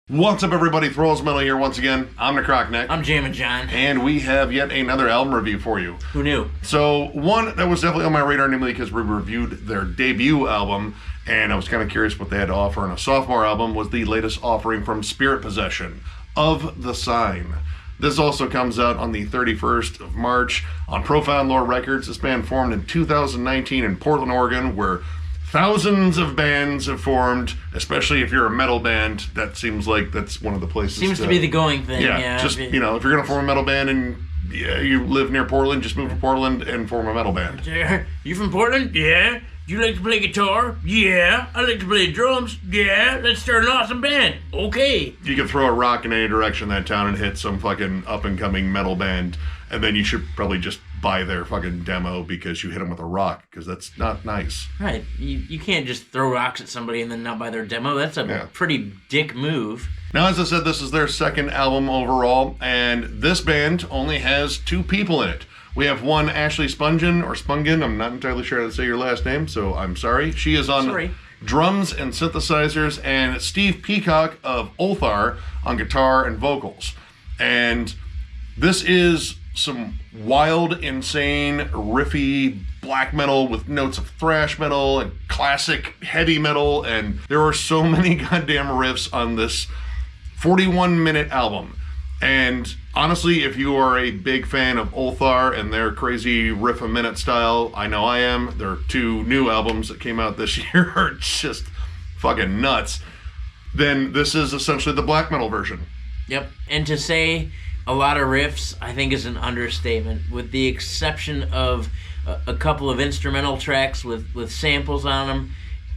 What's up, everybody? Thralls Metal here once again. I'm Necrotic. I'm Jammin, John. And we have yet another album review for you. Who knew? So, one that was definitely on my radar, namely because we reviewed their debut album, and I was kind of curious what they had to offer on a sophomore album, was the latest offering from Spirit Possession, Of the Sign. This also comes out on the 31st of March on Profound Lore Records. This band formed in 2019 in Portland, Oregon, where thousands of bands have formed, especially if you're a metal band. That seems like that's one of the places. Seems to be the going thing. Yeah, just, if you're going to form a metal band and you live near Portland, just move to Portland and form a metal band. You from Portland? Yeah. Do you like to play guitar? Yeah. I like to play drums. Yeah. Let's start an awesome band. Okay. You could throw a rock in any direction in that town and hit some fucking up-and-coming metal band, and then you should probably just buy their fucking demo because you hit them with a rock, because that's not nice. Right. You can't just throw rocks at somebody and then not buy their demo. That's a pretty dick move. Now, as I said, this is their second album overall, and this band only has two people in it. We have one, Ashley Spungen, I'm not entirely sure how to say your last name, so I'm sorry. She is on drums and synthesizers, and Steve Peacock of Ulthar on guitar and vocals. And this is some wild, insane, riffy black metal with notes of thrash metal and classic heavy metal, and there are so many goddamn riffs on this 41-minute album. And honestly, if you are a big fan of Ulthar and their crazy riff-a-minute style, I know I am. Their two new albums that came out this year are just fucking nuts. Then this is essentially the black metal version. Yep, and to say a lot of riffs, I think, is an understatement, with the exception of a couple of instrumental tracks with samples on them.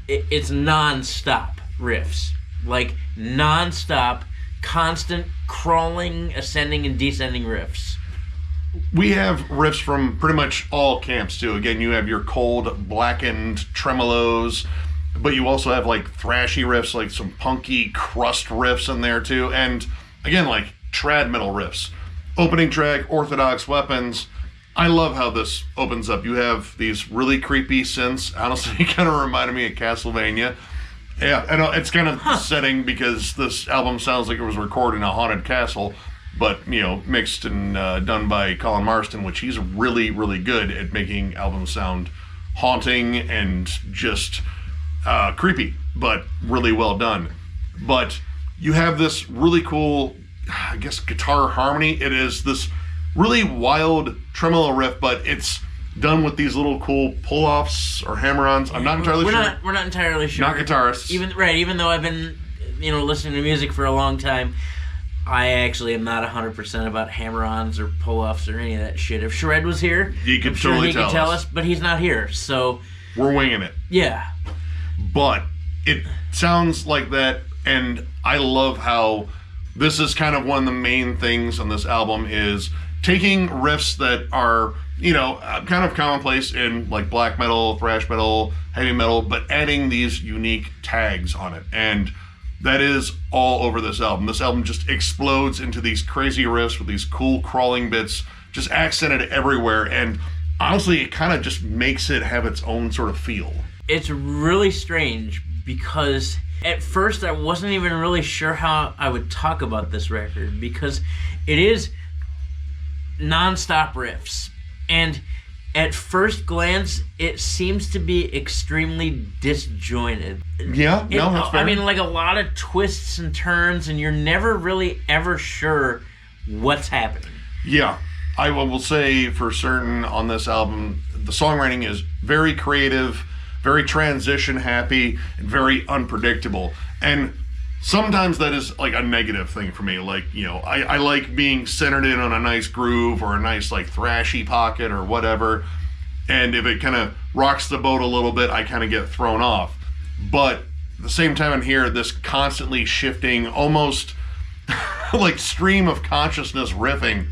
It's non-stop riffs. Like, non-stop, constant crawling, ascending, and descending riffs. We have riffs from pretty much all camps, too. Again, you have your cold, blackened tremolos, but you also have, like, thrashy riffs, like some punky crust riffs in there, too. And, again, like, trad metal riffs. Opening track, Orthodox Weapons. I love how this opens up. You have these really creepy synths. Honestly, it kind of reminded me of Castlevania. Yeah, I know it's kind of setting because this album sounds like it was recorded in a haunted castle, but, mixed and done by Colin Marston, which he's really, really good at making albums sound haunting and just creepy, but really well done. But you have this really cool, I guess, guitar harmony. It is this really wild tremolo riff, but it's done with these little cool pull-offs or hammer-ons. I'm not entirely sure. We're not entirely sure. Not guitarists. Even though I've been, listening to music for a long time, I actually am not 100% about hammer-ons or pull-offs or any of that shit. If Shred was here, he could totally tell us, but he's not here, so we're winging it. Yeah. But it sounds like that, and I love how this is kind of one of the main things on this album is taking riffs that are, kind of commonplace in like black metal, thrash metal, heavy metal, but adding these unique tags on it. And that is all over this album. This album just explodes into these crazy riffs with these cool crawling bits, just accented everywhere. And honestly, it kind of just makes it have its own sort of feel. It's really strange because at first I wasn't even really sure how I would talk about this record, because it is non-stop riffs. And at first glance, it seems to be extremely disjointed. Yeah, that's fair. I mean, like a lot of twists and turns, and you're never really ever sure what's happening. Yeah, I will say for certain on this album, the songwriting is very creative, very transition happy, and very unpredictable. And sometimes that is like a negative thing for me. Like, I like being centered in on a nice groove or a nice like thrashy pocket or whatever. And if it kind of rocks the boat a little bit, I kind of get thrown off. But at the same time, in here, this constantly shifting, almost like stream of consciousness riffing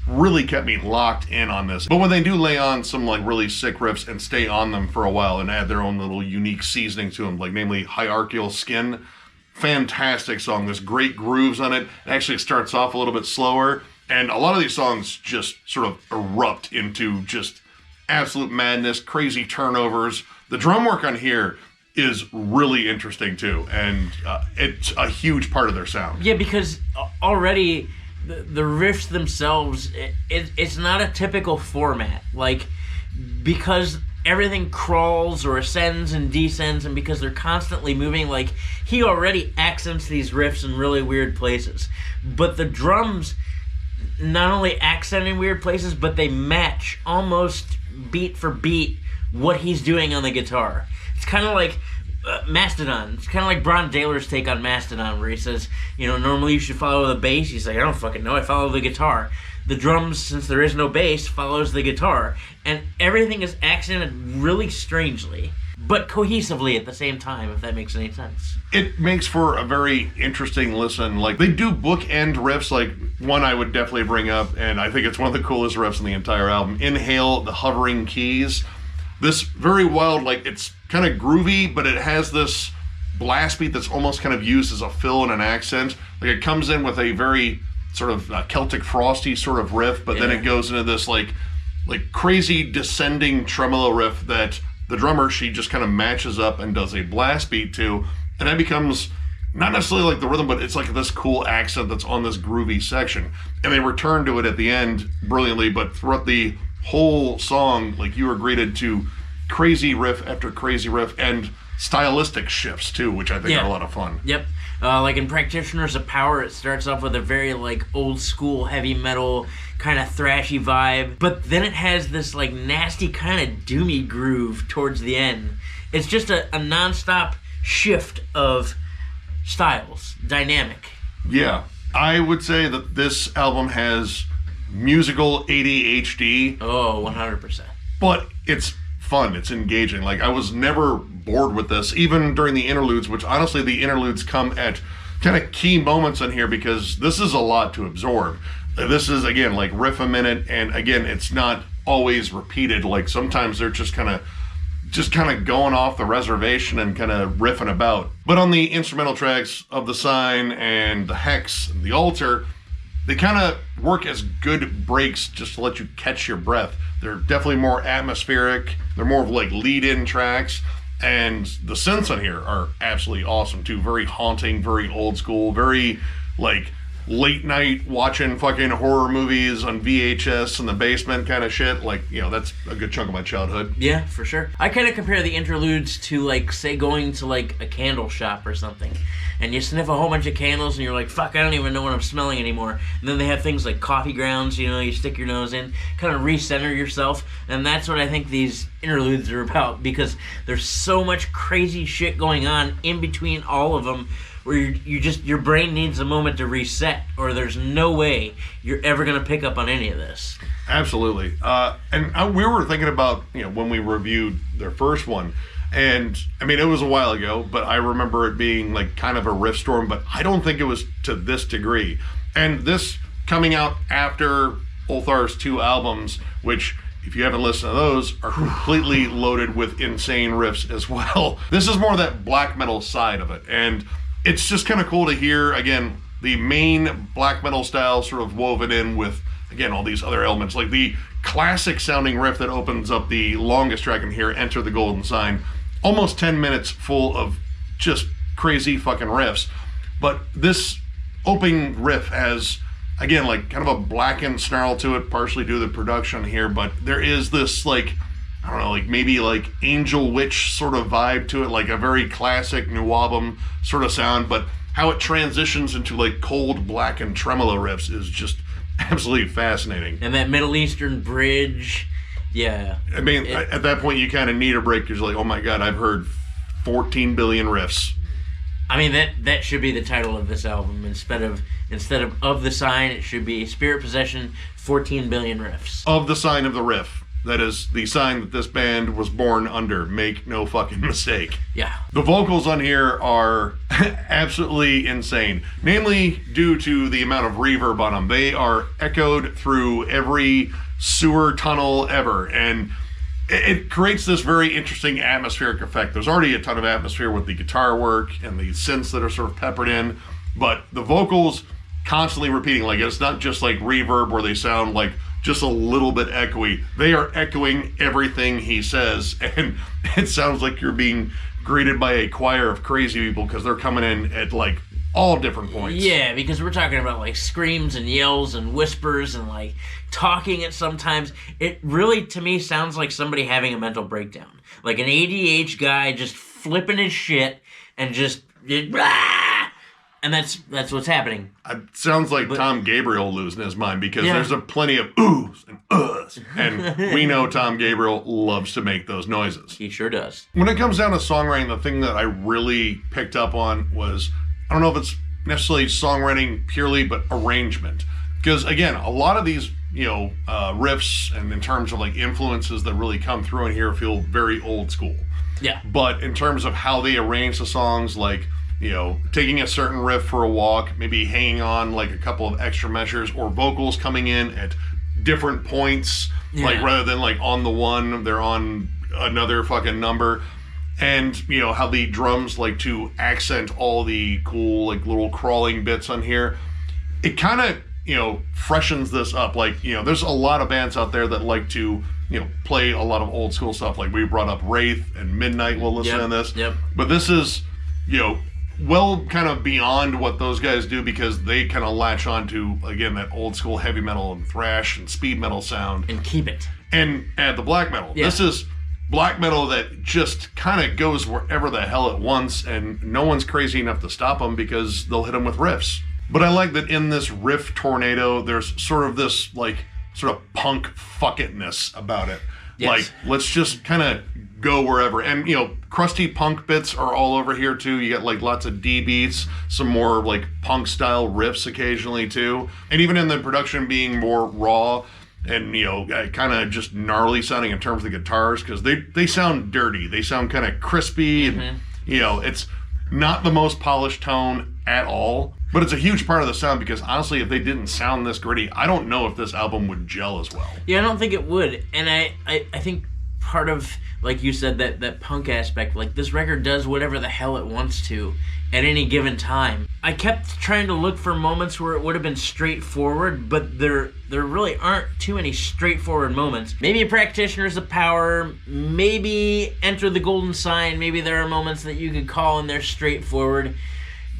really kept me locked in on this. But when they do lay on some like really sick riffs and stay on them for a while and add their own little unique seasoning to them, like namely Hierarchical Skin, fantastic song. There's great grooves on it. Actually, it starts off a little bit slower, and a lot of these songs just sort of erupt into just absolute madness, crazy turnovers. The drum work on here is really interesting too, and it's a huge part of their sound. Yeah, because already the riffs themselves, it's not a typical format. Like, because everything crawls or ascends and descends, and because they're constantly moving, like, he already accents these riffs in really weird places. But the drums not only accent in weird places, but they match almost beat for beat what he's doing on the guitar. It's kind of like Mastodon. It's kind of like Bron Daler's take on Mastodon, where he says, you know, normally you should follow the bass. He's like, I don't fucking know, I follow the guitar. The drums, since there is no bass, follows the guitar. And everything is accented really strangely, but cohesively at the same time, if that makes any sense. It makes for a very interesting listen. Like, they do bookend riffs. Like, one I would definitely bring up, and I think it's one of the coolest riffs in the entire album. Inhale, the hovering keys. This very wild, like, it's kind of groovy, but it has this blast beat that's almost kind of used as a fill and an accent. Like, it comes in with a very sort of Celtic Frosty sort of riff, but then it goes into this like crazy descending tremolo riff that the drummer, she just kind of matches up and does a blast beat to, and that becomes not necessarily like the rhythm, but it's like this cool accent that's on this groovy section, and they return to it at the end brilliantly. But throughout the whole song, like, you are greeted to crazy riff after crazy riff and stylistic shifts too, which I think are a lot of fun. Yep. Like in Practitioners of Power, it starts off with a very like old school heavy metal kind of thrashy vibe, but then it has this like nasty kind of doomy groove towards the end. It's just a nonstop shift of styles, dynamic. Yeah, I would say that this album has musical ADHD. Oh, 100%. But it's fun, it's engaging. Like, I was never bored with this, even during the interludes, which honestly the interludes come at kind of key moments in here, because this is a lot to absorb. This is, again, like riff a minute, and again, it's not always repeated. Like, sometimes they're just kind of going off the reservation and kind of riffing about. But on the instrumental tracks of The Sign and The Hex and The Altar, they kind of work as good breaks just to let you catch your breath. They're definitely more atmospheric. They're more of like lead-in tracks. And the synths on here are absolutely awesome too. Very haunting, very old school, very like late night watching fucking horror movies on VHS in the basement kind of shit. Like, you know, that's a good chunk of my childhood. Yeah, for sure. I kind of compare the interludes to, like, say going to like a candle shop or something, and you sniff a whole bunch of candles and you're like, fuck, I don't even know what I'm smelling anymore. And then they have things like coffee grounds, you know, you stick your nose in, kind of recenter yourself. And that's what I think these interludes are about, because there's so much crazy shit going on in between all of them, where your brain needs a moment to reset, or there's no way you're ever going to pick up on any of this. Absolutely. We were thinking about, you know, when we reviewed their first one, and I mean, it was a while ago, but I remember it being like kind of a riff storm, but I don't think it was to this degree. And this coming out after Ulthar's 2 albums, which, if you haven't listened to those, are completely loaded with insane riffs as well. This is more that black metal side of it, and it's just kind of cool to hear, again, the main black metal style sort of woven in with, again, all these other elements. Like the classic sounding riff that opens up the longest track in here, Enter the Golden Sign. Almost 10 minutes full of just crazy fucking riffs. But this opening riff has, again, like kind of a blackened snarl to it, partially due to the production here, but there is this like, I don't know, like maybe like Angel Witch sort of vibe to it, like a very classic new album sort of sound, but how it transitions into like cold blackened tremolo riffs is just absolutely fascinating. And that Middle Eastern bridge, yeah. I mean, at that point you kind of need a break, because you're like, oh my god, I've heard 14 billion riffs. I mean, that should be the title of this album. Instead of the Sign, it should be Spirit Possession, 14 billion riffs. Of the Sign of the Riff. That is the sign that this band was born under. Make no fucking mistake. Yeah. The vocals on here are absolutely insane. Namely, due to the amount of reverb on them. They are echoed through every sewer tunnel ever. And it creates this very interesting atmospheric effect. There's already a ton of atmosphere with the guitar work and the synths that are sort of peppered in. But the vocals constantly repeating. Like, it's not just like reverb where they sound like just a little bit echoey. They are echoing everything he says, and it sounds like you're being greeted by a choir of crazy people because they're coming in at like all different points. Yeah, because we're talking about like screams and yells and whispers and like talking at sometimes. It really, to me, sounds like somebody having a mental breakdown. Like an ADH guy just flipping his shit and just... And that's what's happening. It sounds like Tom Gabriel losing his mind because there's a plenty of oohs and uhs. And we know Tom Gabriel loves to make those noises. He sure does. When it comes down to songwriting, the thing that I really picked up on was, I don't know if it's necessarily songwriting purely, but arrangement. Because again, a lot of these, riffs and in terms of like influences that really come through in here feel very old school. Yeah. But in terms of how they arrange the songs, like, taking a certain riff for a walk, maybe hanging on like a couple of extra measures, or vocals coming in at different points, like rather than like on the one, they're on another fucking number. And, how the drums like to accent all the cool, like little crawling bits on here. It kind of, freshens this up. Like, there's a lot of bands out there that like to, play a lot of old school stuff. Like we brought up Wraith and Midnight while listening to this. Yep. But this is, well, kind of beyond what those guys do because they kind of latch on to, again, that old school heavy metal and thrash and speed metal sound. And keep it. And add the black metal. Yeah. This is black metal that just kind of goes wherever the hell it wants, and no one's crazy enough to stop them because they'll hit them with riffs. But I like that in this riff tornado, there's sort of this, like, sort of punk fuck-itness about it. Yes. Like, let's just kind of go wherever. And, crusty punk bits are all over here, too. You get, like, lots of D beats, some more, like, punk-style riffs occasionally, too. And even in the production being more raw and, kind of just gnarly sounding in terms of the guitars, because they sound dirty. They sound kind of crispy. And, it's not the most polished tone at all. But it's a huge part of the sound because, honestly, if they didn't sound this gritty, I don't know if this album would gel as well. Yeah, I don't think it would. And I think part of, like you said, that punk aspect, like this record does whatever the hell it wants to at any given time. I kept trying to look for moments where it would have been straightforward, but there really aren't too many straightforward moments. Maybe a Practitioners of Power, maybe Enter the Golden Sign, maybe there are moments that you could call and they're straightforward.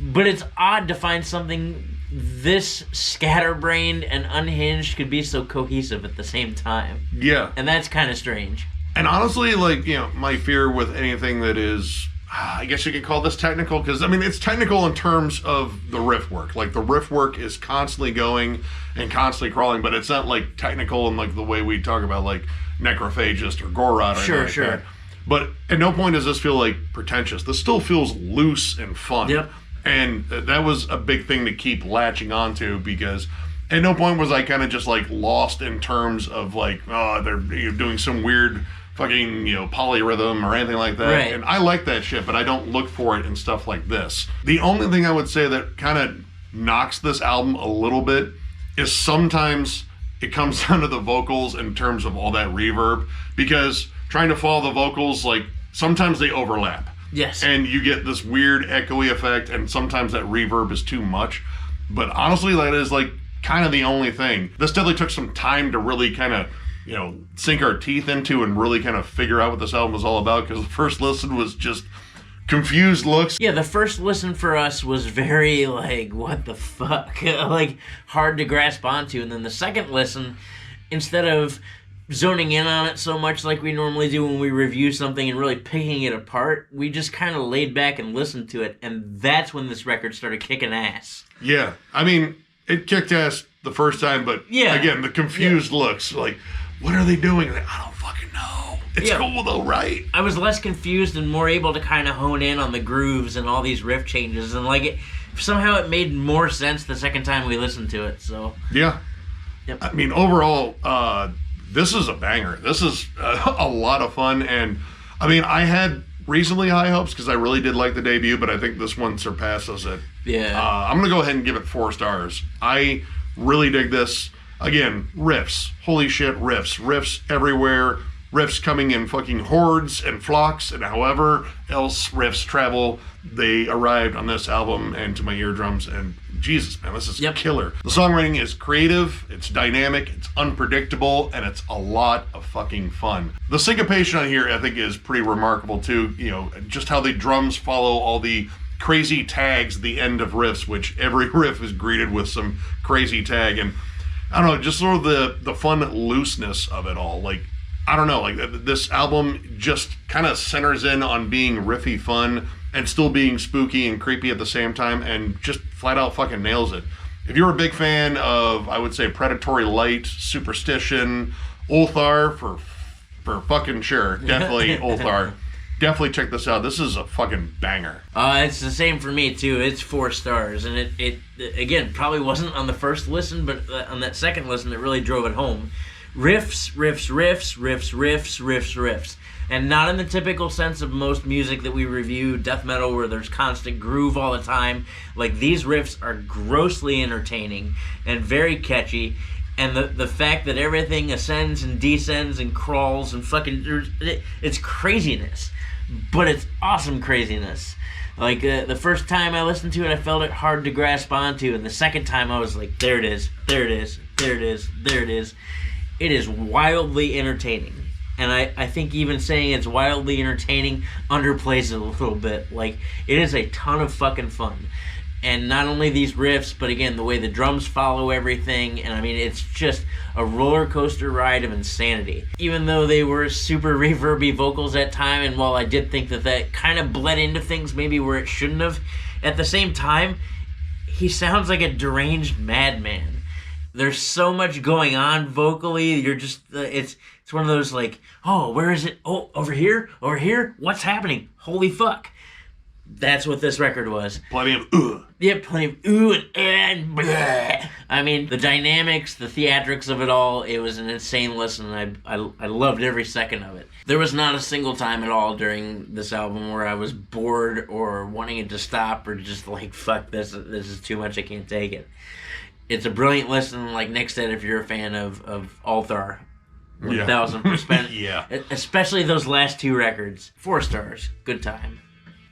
But it's odd to find something this scatterbrained and unhinged could be so cohesive at the same time. Yeah. And that's kind of strange. And honestly, like, my fear with anything that is, I guess you could call this technical, because, I mean, it's technical in terms of the riff work. Like, the riff work is constantly going and constantly crawling, but it's not, like, technical in, like, the way we talk about, like, Necrophagist or Gorod or anything like that. But at no point does this feel, like, pretentious. This still feels loose and fun. Yep. And that was a big thing to keep latching onto, because at no point was I kind of just like lost in terms of like, oh, they're doing some weird fucking, polyrhythm or anything like that. Right. And I like that shit, but I don't look for it in stuff like this. The only thing I would say that kind of knocks this album a little bit is sometimes it comes down to the vocals in terms of all that reverb, because trying to follow the vocals, like, sometimes they overlap. Yes. And you get this weird echoey effect, and sometimes that reverb is too much. But honestly, that is like kind of the only thing. This definitely took some time to really kind of, sink our teeth into and really kind of figure out what this album was all about, because the first listen was just confused looks. Yeah, the first listen for us was very like, what the fuck? Like, hard to grasp onto. And then the second listen, instead of zoning in on it so much like we normally do when we review something and really picking it apart, we just kind of laid back and listened to it, and that's when this record started kicking ass. Yeah, I mean, it kicked ass the first time, but again, the confused looks, like, what are they doing? Like, I don't fucking know. It's cool though, right? I was less confused and more able to kind of hone in on the grooves and all these riff changes, and like, somehow it made more sense the second time we listened to it, so. Yeah. Yep. I mean, overall, this is a banger. This is a lot of fun, and I mean, I had reasonably high hopes because I really did like the debut, but I think this one surpasses it. Yeah. I'm going to go ahead and give it 4 stars. I really dig this. Again, riffs. Holy shit, riffs. Riffs everywhere. Riffs coming in fucking hordes and flocks, and however else riffs travel, they arrived on this album and to my eardrums, and Jesus, man, this is Yep. killer. The songwriting is creative, it's dynamic, it's unpredictable, and it's a lot of fucking fun. The syncopation on here, I think, is pretty remarkable too. You know, just how the drums follow all the crazy tags at the end of riffs, which every riff is greeted with some crazy tag. And I don't know, just sort of the fun looseness of it all. Like, I don't know, like this album just kind of centers in on being riffy fun and still being spooky and creepy at the same time, and just flat out fucking nails it. If you're a big fan of, I would say, Predatory Light, Superstition, Ulthar, for fucking sure, definitely Ulthar. Definitely check this out. This is a fucking banger. It's the same for me too. It's 4 stars, and it again probably wasn't on the first listen, but on that second listen, it really drove it home. Riffs, riffs, riffs, riffs, riffs, riffs, riffs, and not in the typical sense of most music that we review, death metal, where there's constant groove all the time. Like, these riffs are grossly entertaining and very catchy. And the fact that everything ascends and descends and crawls and fucking... It's craziness. But it's awesome craziness. Like, the first time I listened to it, I felt it hard to grasp onto. And the second time, I was like, there it is, there it is, there it is, there it is. It is wildly entertaining. And I think even saying it's wildly entertaining underplays it a little bit. Like, it is a ton of fucking fun. And not only these riffs, but again, the way the drums follow everything. And I mean, it's just a roller coaster ride of insanity. Even though they were super reverby vocals at time, and while I did think that kind of bled into things maybe where it shouldn't have, at the same time, he sounds like a deranged madman. There's so much going on vocally. You're just, it's one of those like, oh, where is it? Oh, over here? Over here? What's happening? Holy fuck. That's what this record was. Plenty of ooh. Yeah, plenty of ooh and bleh. I mean, the dynamics, the theatrics of it all, it was an insane listen. I loved every second of it. There was not a single time at all during this album where I was bored or wanting it to stop or just like, fuck, this is too much, I can't take it. It's a brilliant listen, like Nick said, if you're a fan of Ulthar. 1000%. Yeah. Especially those last 2 records. 4 stars. Good time.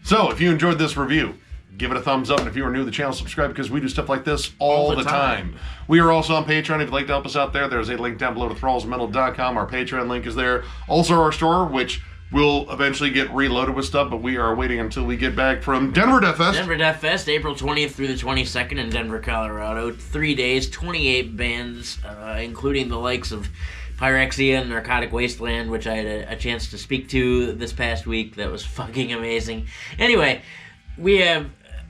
So, if you enjoyed this review, give it a thumbs up. And if you are new to the channel, subscribe, because we do stuff like this all the time. We are also on Patreon. If you'd like to help us out there, there's a link down below to thrallsmetal.com. Our Patreon link is there. Also, our store, which will eventually get reloaded with stuff, but we are waiting until we get back from Denver Death Fest. Denver Death Fest, April 20th through the 22nd in Denver, Colorado. 3 days, 28 bands, including the likes of Pyrexia and Necrotic Wasteland, which I had a chance to speak to this past week. That was fucking amazing. Anyway, we have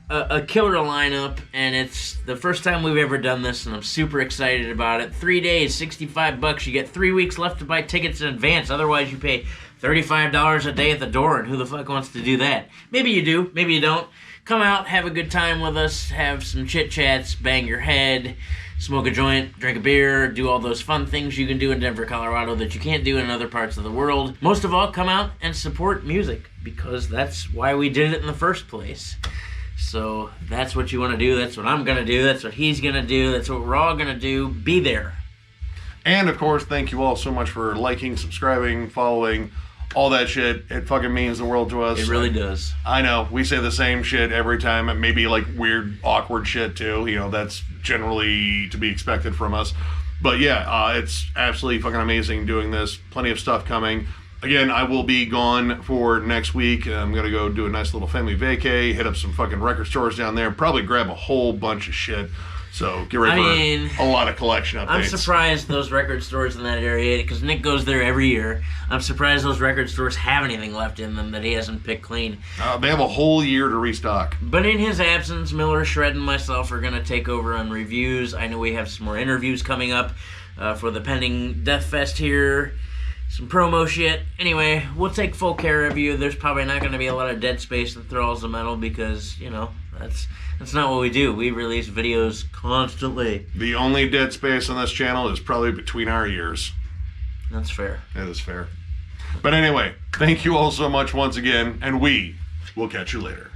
a killer lineup, and it's the first time we've ever done this, and I'm super excited about it. 3 days, $65. You get 3 weeks left to buy tickets in advance. Otherwise, you pay $35 a day at the door, and who the fuck wants to do that? Maybe you do, maybe you don't. Come out, have a good time with us, have some chit-chats, bang your head, smoke a joint, drink a beer, do all those fun things you can do in Denver, Colorado that you can't do in other parts of the world. Most of all, come out and support music, because that's why we did it in the first place. So that's what you want to do, that's what I'm going to do, that's what he's going to do, that's what we're all going to do. Be there. And, of course, thank you all so much for liking, subscribing, following, all that shit. It fucking means the world to us. It really does. I know. We say the same shit every time, and maybe like weird, awkward shit too. You know, that's generally to be expected from us. But yeah, it's absolutely fucking amazing doing this. Plenty of stuff coming. Again, I will be gone for next week. I'm going to go do a nice little family vacay, hit up some fucking record stores down there, probably grab a whole bunch of shit. So get ready for a lot of collection updates. I'm surprised those record stores in that area, because Nick goes there every year. I'm surprised those record stores have anything left in them that he hasn't picked clean. They have a whole year to restock. But in his absence, Miller, Shred, and myself are going to take over on reviews. I know we have some more interviews coming up for the pending Death Fest here. Some promo shit. Anyway, we'll take full care of you. There's probably not going to be a lot of dead space in Thralls of Metal, because, you know, that's not what we do. We release videos constantly. The only dead space on this channel is probably between our ears. That's fair. That is fair. But anyway, thank you all so much once again, and we will catch you later.